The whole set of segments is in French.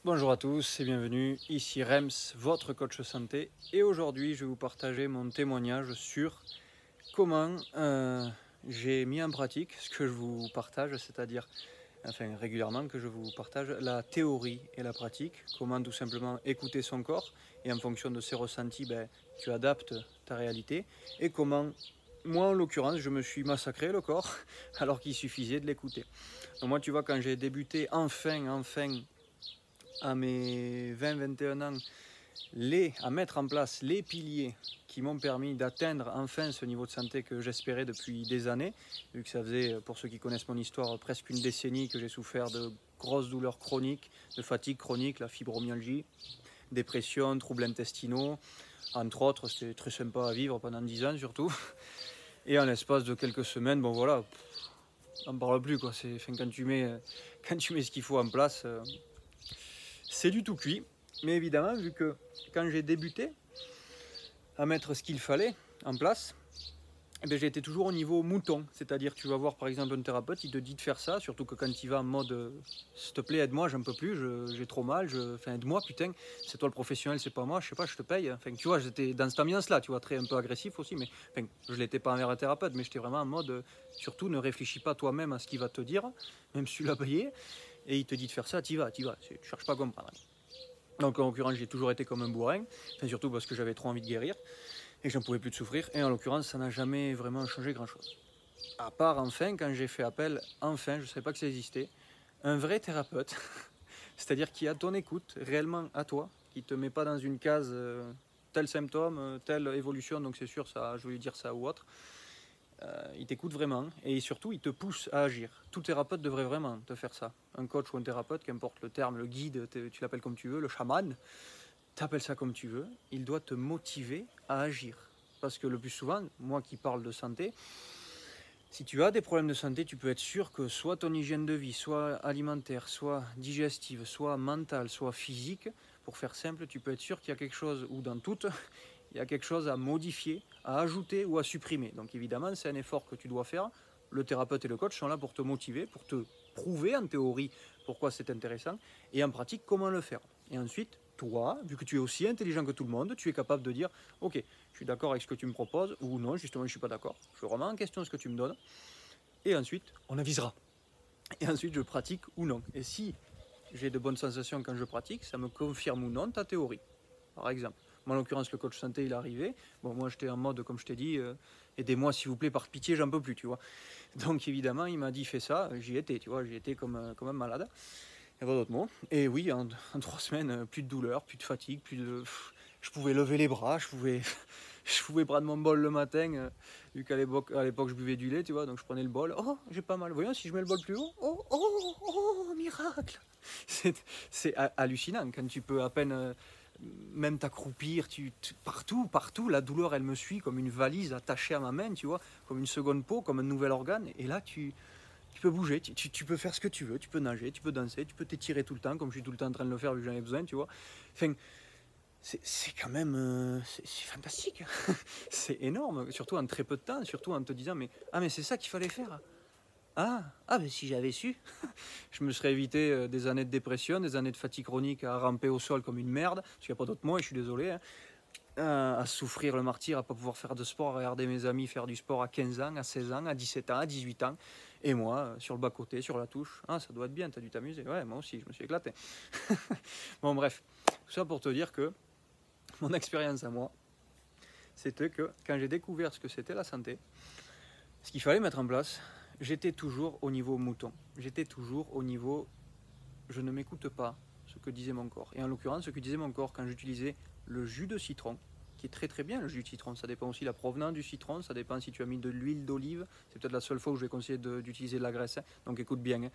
Bonjour à tous et bienvenue, ici Rems, votre coach santé, et aujourd'hui je vais vous partager mon témoignage sur comment j'ai mis en pratique ce que je vous partage, c'est-à-dire régulièrement que je vous partage la théorie et la pratique, comment tout simplement écouter son corps et en fonction de ses ressentis, tu adaptes ta réalité, et comment moi en l'occurrence je me suis massacré le corps alors qu'il suffisait de l'écouter. Donc moi tu vois, quand j'ai débuté enfin à mes 20-21 ans, à mettre en place les piliers qui m'ont permis d'atteindre enfin ce niveau de santé que j'espérais depuis des années, vu que ça faisait, pour ceux qui connaissent mon histoire, presque une décennie que j'ai souffert de grosses douleurs chroniques, de fatigue chronique, la fibromyalgie, dépression, troubles intestinaux, entre autres. C'était très sympa à vivre pendant 10 ans surtout. Et en l'espace de quelques semaines, bon voilà, on n'en parle plus quoi. Quand tu mets ce qu'il faut en place, c'est du tout cuit. Mais évidemment, vu que quand j'ai débuté à mettre ce qu'il fallait en place, j'ai été toujours au niveau mouton. C'est-à-dire, tu vas voir par exemple un thérapeute, il te dit de faire ça, surtout que quand il va en mode s'il te plaît, aide-moi, j'en peux plus, j'ai trop mal, aide-moi, putain, c'est toi le professionnel, c'est pas moi, je sais pas, je te paye. Tu vois, j'étais dans cette ambiance-là, tu vois, un peu agressif aussi, mais je l'étais pas envers un thérapeute, mais j'étais vraiment en mode surtout ne réfléchis pas toi-même à ce qu'il va te dire, même si tu l'as payé, et il te dit de faire ça, tu vas, tu cherches pas à comprendre. Donc en l'occurrence, j'ai toujours été comme un bourrin, surtout parce que j'avais trop envie de guérir et que j'en pouvais plus de souffrir. Et en l'occurrence, ça n'a jamais vraiment changé grand-chose. À part enfin, quand j'ai fait appel, je ne savais pas que ça existait, un vrai thérapeute, c'est-à-dire qui a ton écoute réellement à toi, qui ne te met pas dans une case tel symptôme, telle évolution, donc c'est sûr, ça, je voulais dire ça ou autre. Il t'écoute vraiment et surtout il te pousse à agir. Tout thérapeute devrait vraiment te faire ça. Un coach ou un thérapeute, qu'importe le terme, le guide, tu l'appelles comme tu veux, le chaman, t'appelles ça comme tu veux, il doit te motiver à agir. Parce que le plus souvent, moi qui parle de santé, si tu as des problèmes de santé, tu peux être sûr que soit ton hygiène de vie, soit alimentaire, soit digestive, soit mentale, soit physique, pour faire simple, tu peux être sûr qu'il y a quelque chose, ou dans toutes, il y a quelque chose à modifier, à ajouter ou à supprimer. Donc évidemment, c'est un effort que tu dois faire. Le thérapeute et le coach sont là pour te motiver, pour te prouver en théorie pourquoi c'est intéressant, et en pratique comment le faire. Et ensuite, toi, vu que tu es aussi intelligent que tout le monde, tu es capable de dire « Ok, je suis d'accord avec ce que tu me proposes » ou « Non, justement, je ne suis pas d'accord. Je remets en question ce que tu me donnes. » Et ensuite, on avisera. Et ensuite, je pratique ou non. Et si j'ai de bonnes sensations quand je pratique, ça me confirme ou non ta théorie, par exemple. Moi, en l'occurrence, le coach santé, il est arrivé. Bon, moi, j'étais en mode, comme je t'ai dit, aidez-moi, s'il vous plaît, par pitié, j'en peux plus, tu vois. Donc, évidemment, il m'a dit, fais ça. J'y étais, tu vois, j'y étais comme un malade. Il n'y a pas d'autre mot. Et oui, en 3 semaines, plus de douleur, plus de fatigue, je pouvais lever les bras, je pouvais prendre mon bol le matin, vu qu'à l'époque, je buvais du lait, tu vois, donc je prenais le bol. Oh, j'ai pas mal. Voyons, si je mets le bol plus haut, oh, miracle. C'est hallucinant quand tu peux à peine même t'accroupir, partout, la douleur elle me suit comme une valise attachée à ma main, tu vois, comme une seconde peau, comme un nouvel organe. Et là, tu peux bouger, tu peux faire ce que tu veux, tu peux nager, tu peux danser, tu peux t'étirer tout le temps, comme je suis tout le temps en train de le faire vu que j'en ai besoin, tu vois. Enfin, c'est quand même c'est fantastique. C'est énorme, surtout en très peu de temps, surtout en te disant mais c'est ça qu'il fallait faire. Mais si j'avais su, je me serais évité des années de dépression, des années de fatigue chronique à ramper au sol comme une merde, parce qu'il n'y a pas d'autre mot et je suis désolé, hein, à souffrir le martyr, à pas pouvoir faire de sport, à regarder mes amis faire du sport à 15 ans, à 16 ans, à 17 ans, à 18 ans, et moi sur le bas-côté, sur la touche. Ça doit être bien, t'as dû t'amuser. Ouais, moi aussi, je me suis éclaté. Bon bref, tout ça pour te dire que mon expérience à moi, c'était que quand j'ai découvert ce que c'était la santé, ce qu'il fallait mettre en place, j'étais toujours au niveau mouton. J'étais toujours au niveau je ne m'écoute pas ce que disait mon corps. Et en l'occurrence, ce que disait mon corps quand j'utilisais le jus de citron, qui est très très bien le jus de citron, ça dépend aussi de la provenance du citron, ça dépend si tu as mis de l'huile d'olive, c'est peut-être la seule fois où je vais conseiller d'utiliser de la graisse, donc écoute bien, hein.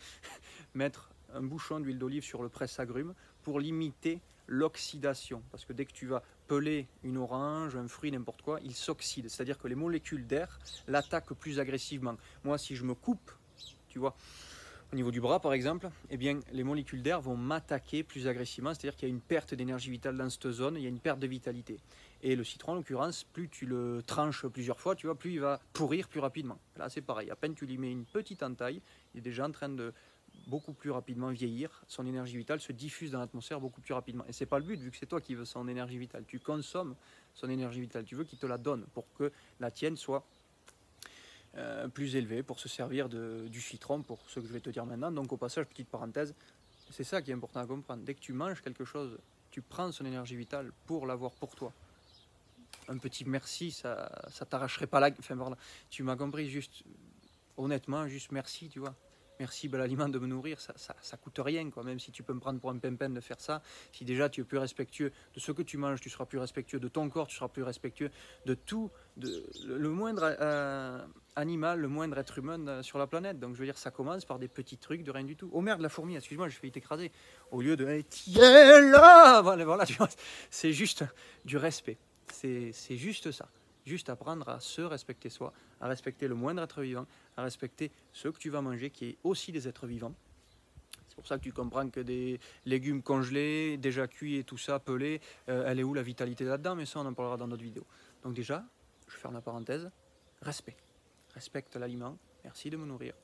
Mettre un bouchon d'huile d'olive sur le presse-agrumes pour limiter l'oxydation, parce que dès que tu vas peler une orange, un fruit, n'importe quoi, il s'oxyde, c'est-à-dire que les molécules d'air l'attaquent plus agressivement. Moi, si je me coupe, tu vois, au niveau du bras par exemple, eh bien, les molécules d'air vont m'attaquer plus agressivement, c'est-à-dire qu'il y a une perte d'énergie vitale dans cette zone, il y a une perte de vitalité. Et le citron en l'occurrence, plus tu le tranches plusieurs fois, tu vois, plus il va pourrir plus rapidement. Là c'est pareil, à peine tu lui mets une petite entaille, il est déjà en train beaucoup plus rapidement vieillir, son énergie vitale se diffuse dans l'atmosphère beaucoup plus rapidement. Et c'est pas le but, vu que c'est toi qui veux son énergie vitale. Tu consommes son énergie vitale, tu veux qu'il te la donne pour que la tienne soit plus élevée, pour se servir du citron, pour ce que je vais te dire maintenant. Donc au passage, petite parenthèse, c'est ça qui est important à comprendre. Dès que tu manges quelque chose, tu prends son énergie vitale pour l'avoir pour toi. Un petit merci, ça t'arracherait pas la... Enfin voilà, tu m'as compris, juste, honnêtement, juste merci, tu vois. Merci l'aliment de me nourrir, ça coûte rien, quoi. Même si tu peux me prendre pour un pimpin de faire ça, si déjà tu es plus respectueux de ce que tu manges, tu seras plus respectueux de ton corps, tu seras plus respectueux de tout, le moindre animal, le moindre être humain sur la planète. Donc je veux dire, ça commence par des petits trucs de rien du tout. Oh merde, la fourmi, excuse-moi, j'ai failli t'écraser. Au lieu de hey, tiens là, voilà, tu vois, c'est juste du respect. C'est juste ça. Juste apprendre à se respecter soi, à respecter le moindre être vivant, à respecter ce que tu vas manger, qui est aussi des êtres vivants. C'est pour ça que tu comprends que des légumes congelés, déjà cuits et tout ça, pelés, elle est où la vitalité là-dedans? Mais ça, on en parlera dans d'autres vidéos. Donc déjà, je ferme la parenthèse, respect. Respecte l'aliment, merci de me nourrir.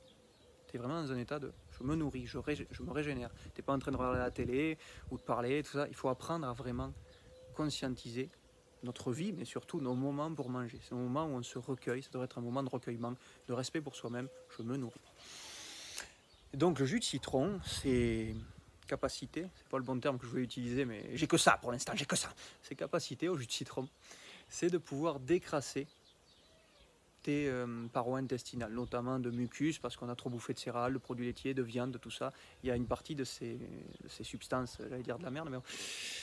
Tu es vraiment dans un état de je me nourris, je me régénère. Tu n'es pas en train de regarder la télé ou de parler, tout ça. Il faut apprendre à vraiment conscientiser notre vie, mais surtout nos moments pour manger. C'est un moment où on se recueille, ça devrait être un moment de recueillement, de respect pour soi-même, je me nourris. Et donc le jus de citron, c'est capacité, c'est pas le bon terme que je voulais utiliser, mais j'ai que ça pour l'instant, j'ai que ça. C'est capacité au jus de citron, c'est de pouvoir décrasser tes parois intestinales, notamment de mucus, parce qu'on a trop bouffé de céréales, de produits laitiers, de viande, de tout ça. Il y a une partie de ces substances, j'allais dire de la merde, mais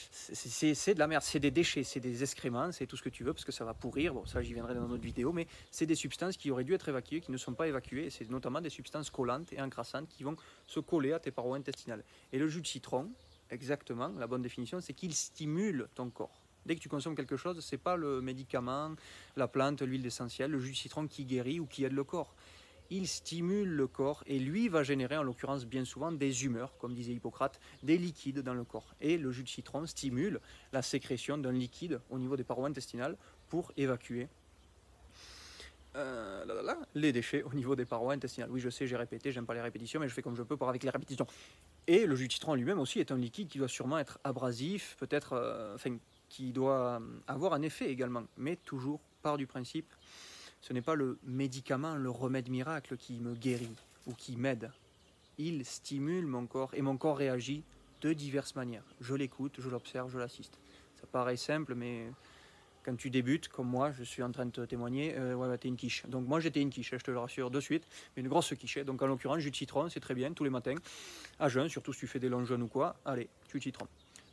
c'est de la merde, c'est des déchets, c'est des excréments, c'est tout ce que tu veux, parce que ça va pourrir. Bon, ça j'y viendrai dans notre vidéo, mais c'est des substances qui auraient dû être évacuées, qui ne sont pas évacuées, et c'est notamment des substances collantes et encrassantes qui vont se coller à tes parois intestinales. Et le jus de citron, exactement, la bonne définition, c'est qu'il stimule ton corps. Dès que tu consommes quelque chose, ce n'est pas le médicament, la plante, l'huile essentielle, le jus de citron qui guérit ou qui aide le corps. Il stimule le corps et lui va générer en l'occurrence bien souvent des humeurs, comme disait Hippocrate, des liquides dans le corps. Et le jus de citron stimule la sécrétion d'un liquide au niveau des parois intestinales pour évacuer les déchets au niveau des parois intestinales. Oui, je sais, j'ai répété, j'aime pas les répétitions, mais je fais comme je peux avec les répétitions. Et le jus de citron lui-même aussi est un liquide qui doit sûrement être abrasif, peut-être... qui doit avoir un effet également, mais toujours part du principe, ce n'est pas le médicament, le remède miracle qui me guérit ou qui m'aide. Il stimule mon corps et mon corps réagit de diverses manières. Je l'écoute, je l'observe, je l'assiste. Ça paraît simple, mais quand tu débutes, comme moi, je suis en train de te témoigner, ouais, t'es une quiche. Donc moi j'étais une quiche, je te le rassure de suite, mais une grosse quiche. Donc en l'occurrence, jus de citron, c'est très bien, tous les matins, à jeun, surtout si tu fais des longs jeûnes ou quoi, allez, jus de citron.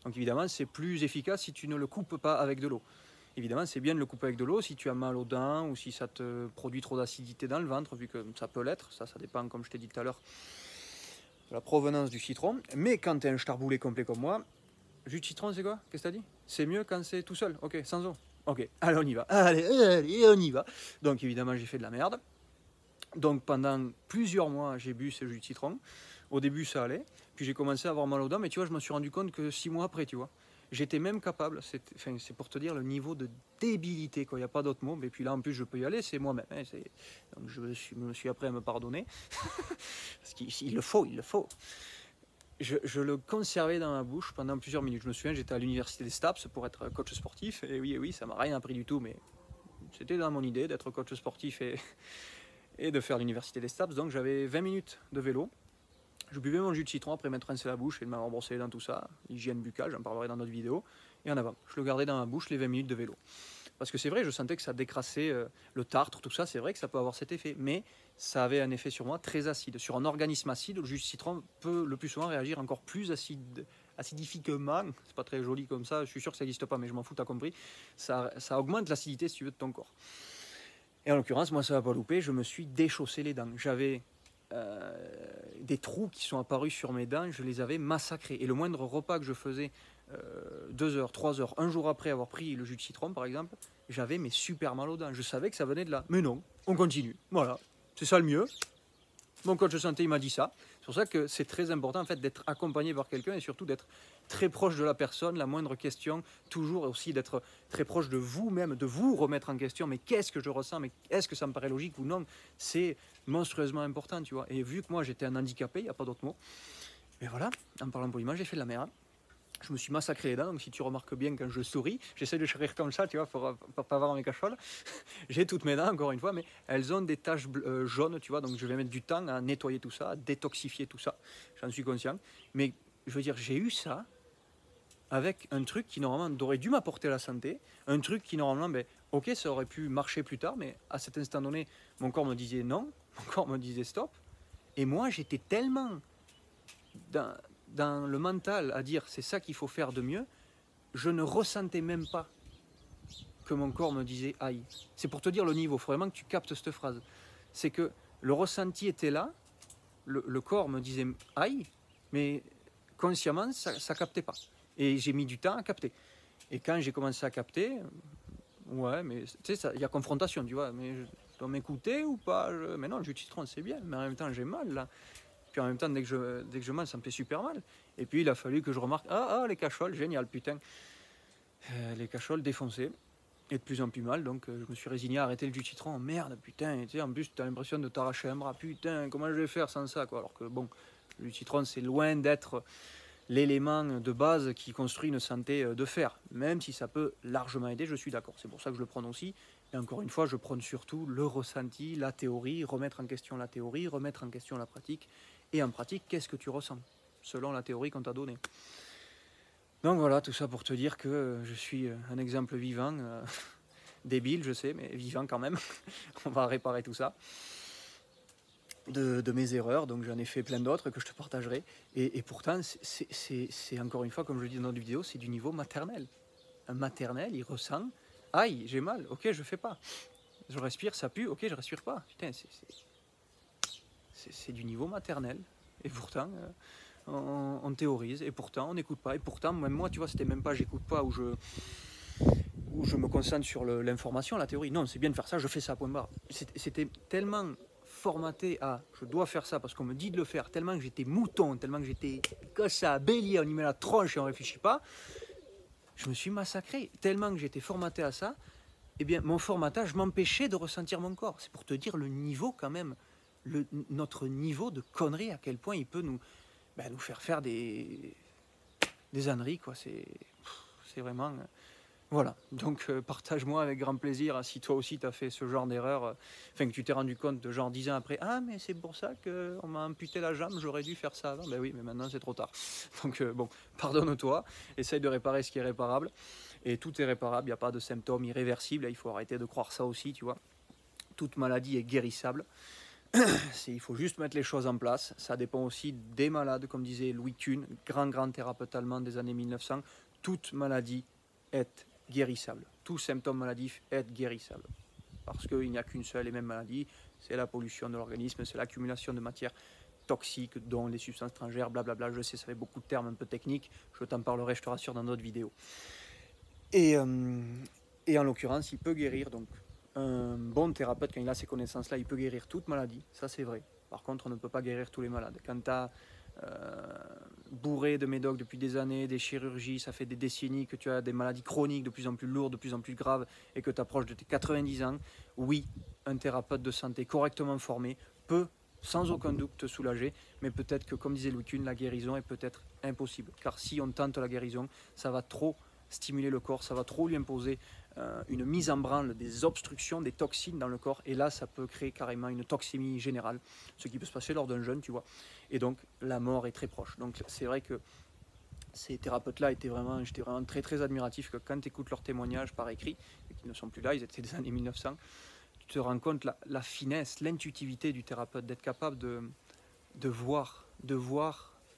Donc évidemment, c'est plus efficace si tu ne le coupes pas avec de l'eau. Évidemment, c'est bien de le couper avec de l'eau si tu as mal aux dents ou si ça te produit trop d'acidité dans le ventre, vu que ça peut l'être. Ça dépend, comme je t'ai dit tout à l'heure, de la provenance du citron. Mais quand tu es un charboulet complet comme moi, jus de citron, c'est quoi? Qu'est-ce que tu as dit? C'est mieux quand c'est tout seul, ok, sans eau. Ok, allez, on y va. Allez, on y va. Donc évidemment, j'ai fait de la merde. Donc pendant plusieurs mois, j'ai bu ce jus de citron. Au début, ça allait. Puis j'ai commencé à avoir mal aux dents. Mais tu vois, je me suis rendu compte que 6 mois après, tu vois, j'étais même capable, c'est pour te dire le niveau de débilité, quoi. Il n'y a pas d'autre mot. Mais puis là, en plus, je peux y aller, c'est moi-même. Hein, donc je me suis appris à me pardonner. Parce qu'il le faut, il le faut. Je le conservais dans ma bouche pendant plusieurs minutes. Je me souviens, j'étais à l'université des STAPS pour être coach sportif. Et oui, ça m'a rien appris du tout. Mais c'était dans mon idée d'être coach sportif et de faire l'université des STAPS. Donc j'avais 20 minutes de vélo. Je buvais mon jus de citron après m'être rincé la bouche et de m'avoir brossé les dents, tout ça. Hygiène buccale, j'en parlerai dans d'autres vidéos. Et en avant, je le gardais dans ma bouche les 20 minutes de vélo. Parce que c'est vrai, je sentais que ça décrassait le tartre, tout ça. C'est vrai que ça peut avoir cet effet. Mais ça avait un effet sur moi très acide. Sur un organisme acide, le jus de citron peut le plus souvent réagir encore plus acidifiquement. C'est pas très joli comme ça. Je suis sûr que ça n'existe pas, mais je m'en fous, t'as compris. Ça augmente l'acidité, si tu veux, de ton corps. Et en l'occurrence, moi, ça va pas louper. Je me suis déchaussé les dents. J'avais des trous qui sont apparus sur mes dents, je les avais massacrés. Et le moindre repas que je faisais 2 heures, 3 heures, un jour après avoir pris le jus de citron par exemple, j'avais mes super mal aux dents. Je savais que ça venait de là. Mais non, on continue. Voilà, c'est ça le mieux. Mon coach de santé il m'a dit ça. C'est pour ça que c'est très important en fait d'être accompagné par quelqu'un et surtout d'être très proche de la personne, la moindre question, toujours aussi d'être très proche de vous-même, de vous remettre en question, mais qu'est-ce que je ressens, mais est-ce que ça me paraît logique ou non, c'est monstrueusement important, tu vois. Et vu que moi j'étais un handicapé, il n'y a pas d'autre mot, mais voilà, en parlant poliment, j'ai fait de la merde. Je me suis massacré les dents, donc si tu remarques bien quand je souris, j'essaie de rire comme ça, tu vois, pour pas voir mes cacholes. J'ai toutes mes dents, encore une fois, mais elles ont des taches jaunes, tu vois, donc je vais mettre du temps à nettoyer tout ça, à détoxifier tout ça, j'en suis conscient. Mais je veux dire, j'ai eu ça avec un truc qui normalement aurait dû m'apporter la santé, un truc qui normalement, ben, ok, ça aurait pu marcher plus tard, mais à cet instant donné, mon corps me disait non, mon corps me disait stop, et moi j'étais tellement dans le mental à dire c'est ça qu'il faut faire de mieux, je ne ressentais même pas que mon corps me disait aïe. C'est pour te dire le niveau, il faut vraiment que tu captes cette phrase. C'est que le ressenti était là, le corps me disait aïe, mais consciemment ça ne captait pas. Et j'ai mis du temps à capter. Et quand j'ai commencé à capter, ouais, mais tu sais, il y a confrontation, tu vois, mais je dois m'écouter ou pas mais non, le jus de citron c'est bien, mais en même temps j'ai mal là. Puis en même temps, dès que je mange, ça me fait super mal. Et puis il a fallu que je remarque, les cacholes, génial, putain. Les cacholes défoncées, et de plus en plus mal, donc je me suis résigné à arrêter le jus de citron. Merde, putain, et tu sais, en plus, tu as l'impression de t'arracher un bras, putain, comment je vais faire sans ça, quoi. Alors que bon, le jus de citron, c'est loin d'être l'élément de base qui construit une santé de fer, même si ça peut largement aider, je suis d'accord. C'est pour ça que je le prône aussi. Et encore une fois, je prône surtout le ressenti, la théorie, remettre en question la théorie, remettre en question la pratique. Et en pratique, qu'est-ce que tu ressens selon la théorie qu'on t'a donnée. Donc voilà, tout ça pour te dire que je suis un exemple vivant, débile, je sais, mais vivant quand même. On va réparer tout ça. De mes erreurs, donc j'en ai fait plein d'autres que je te partagerai. Et pourtant, c'est encore une fois, comme je le dis dans notre vidéo, c'est du niveau maternel. Un maternel, il ressent, aïe, j'ai mal, ok, je fais pas. Je respire, ça pue, ok, je respire pas. Putain, c'est du niveau maternel. Et pourtant, on théorise, et pourtant, on n'écoute pas. Et pourtant, même moi, tu vois, c'était même pas j'écoute pas, où je me concentre sur l'information, la théorie. Non, c'est bien de faire ça, je fais ça, point barre. C'était tellement formaté à je dois faire ça parce qu'on me dit de le faire, tellement que j'étais mouton, tellement que j'étais comme ça, bélier, on y met la tronche et on réfléchit pas, je me suis massacré. Tellement que j'étais formaté à ça, eh bien, mon formatage m'empêchait de ressentir mon corps. C'est pour te dire le niveau quand même, notre niveau de connerie, à quel point il peut nous faire des âneries, quoi. C'est vraiment... Voilà, donc partage-moi avec grand plaisir si toi aussi tu as fait ce genre d'erreur, enfin que tu t'es rendu compte de genre 10 ans après, ah mais c'est pour ça qu'on m'a amputé la jambe, j'aurais dû faire ça avant. Ben oui, mais maintenant c'est trop tard. Donc bon, pardonne-toi, essaye de réparer ce qui est réparable, et tout est réparable, il n'y a pas de symptômes irréversibles, il faut arrêter de croire ça aussi, tu vois. Toute maladie est guérissable, il faut juste mettre les choses en place, ça dépend aussi des malades, comme disait Louis Kuhn, grand thérapeute allemand des années 1900, toute maladie est guérissable. Tout symptôme maladif est guérissable. Parce qu'il n'y a qu'une seule et même maladie, c'est la pollution de l'organisme, c'est l'accumulation de matières toxiques, dont les substances étrangères, blablabla. Je sais, ça fait beaucoup de termes un peu techniques, je t'en parlerai, je te rassure, dans d'autres vidéos. Et en l'occurrence, il peut guérir, donc un bon thérapeute, quand il a ces connaissances-là, il peut guérir toute maladie, ça c'est vrai. Par contre, on ne peut pas guérir tous les malades. Quand tu as bourré de médocs depuis des années, des chirurgies, ça fait des décennies que tu as des maladies chroniques de plus en plus lourdes, de plus en plus graves, et que tu approches de tes 90 ans, oui, un thérapeute de santé correctement formé peut sans aucun doute te soulager, mais peut-être que, comme disait Louis Kuhn, la guérison est peut-être impossible, car si on tente la guérison, ça va trop stimuler le corps, ça va trop lui imposer une mise en branle, des obstructions, des toxines dans le corps, et là ça peut créer carrément une toxémie générale, ce qui peut se passer lors d'un jeûne, tu vois, et donc la mort est très proche. Donc c'est vrai que ces thérapeutes-là j'étais vraiment très admiratif, que quand tu écoutes leurs témoignages par écrit, et qu'ils ne sont plus là, ils étaient des années 1900, tu te rends compte la finesse, l'intuitivité du thérapeute, d'être capable de voir,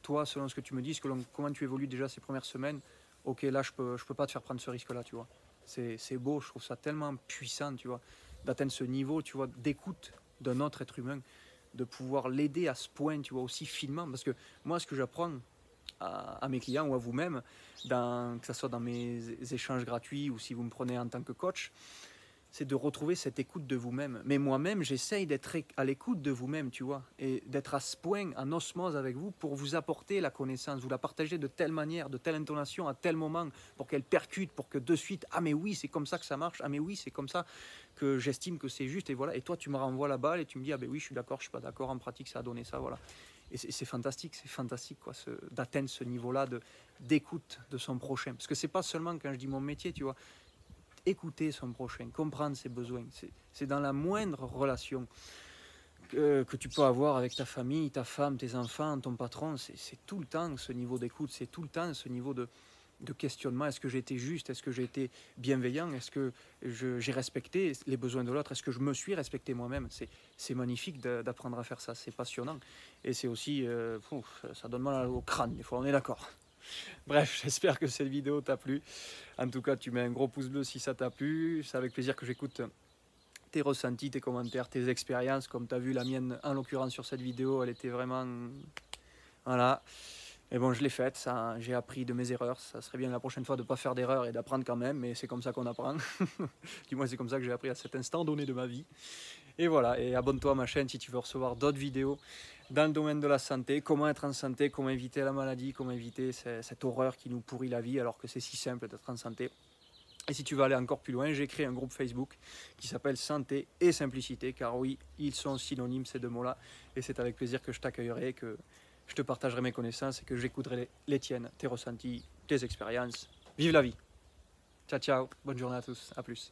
toi, selon ce que tu me dis, comment tu évolues déjà ces premières semaines, ok, là je peux pas te faire prendre ce risque-là, tu vois. C'est beau, je trouve ça tellement puissant, tu vois, d'atteindre ce niveau, tu vois, d'écoute d'un autre être humain, de pouvoir l'aider à ce point, tu vois, aussi finement. Parce que moi, ce que j'apprends à mes clients ou à vous-même, que ce soit dans mes échanges gratuits ou si vous me prenez en tant que coach, c'est de retrouver cette écoute de vous-même. Mais moi-même, j'essaye d'être à l'écoute de vous-même, tu vois, et d'être à ce point, en osmose avec vous, pour vous apporter la connaissance, vous la partager de telle manière, de telle intonation, à tel moment, pour qu'elle percute, pour que de suite, ah mais oui, c'est comme ça que ça marche, ah mais oui, c'est comme ça que j'estime que c'est juste, et voilà, et toi, tu me renvoies la balle, et tu me dis, ah ben oui, je suis d'accord, je suis pas d'accord, en pratique, ça a donné ça, voilà. Et c'est fantastique quoi, d'atteindre ce niveau-là d'écoute de son prochain. Parce que c'est pas seulement quand je dis mon métier, tu vois, écouter son prochain, comprendre ses besoins. C'est dans la moindre relation que tu peux avoir avec ta famille, ta femme, tes enfants, ton patron. C'est tout le temps ce niveau d'écoute, c'est tout le temps ce niveau de questionnement. Est-ce que j'ai été juste? Est-ce que j'ai été bienveillant? Est-ce que j'ai respecté les besoins de l'autre? Est-ce que je me suis respecté moi-même? C'est magnifique d'apprendre à faire ça, c'est passionnant. Et c'est aussi, ça donne mal au crâne des fois, on est d'accord. Bref, j'espère que cette vidéo t'a plu. En tout cas, tu mets un gros pouce bleu si ça t'a plu. C'est avec plaisir que j'écoute tes ressentis, tes commentaires, tes expériences. Comme tu as vu, la mienne, en l'occurrence sur cette vidéo, elle était vraiment... Voilà. Et bon, je l'ai faite, j'ai appris de mes erreurs. Ça serait bien la prochaine fois de ne pas faire d'erreurs et d'apprendre quand même, mais c'est comme ça qu'on apprend. Du moins, c'est comme ça que j'ai appris à cet instant donné de ma vie. Et voilà, et abonne-toi à ma chaîne si tu veux recevoir d'autres vidéos dans le domaine de la santé, comment être en santé, comment éviter la maladie, comment éviter cette horreur qui nous pourrit la vie alors que c'est si simple d'être en santé. Et si tu veux aller encore plus loin, j'ai créé un groupe Facebook qui s'appelle Santé et Simplicité, car oui, ils sont synonymes ces deux mots-là, et c'est avec plaisir que je t'accueillerai, que je te partagerai mes connaissances et que j'écouterai les tiennes, tes ressentis, tes expériences. Vive la vie! Ciao, ciao, bonne journée à tous, à plus.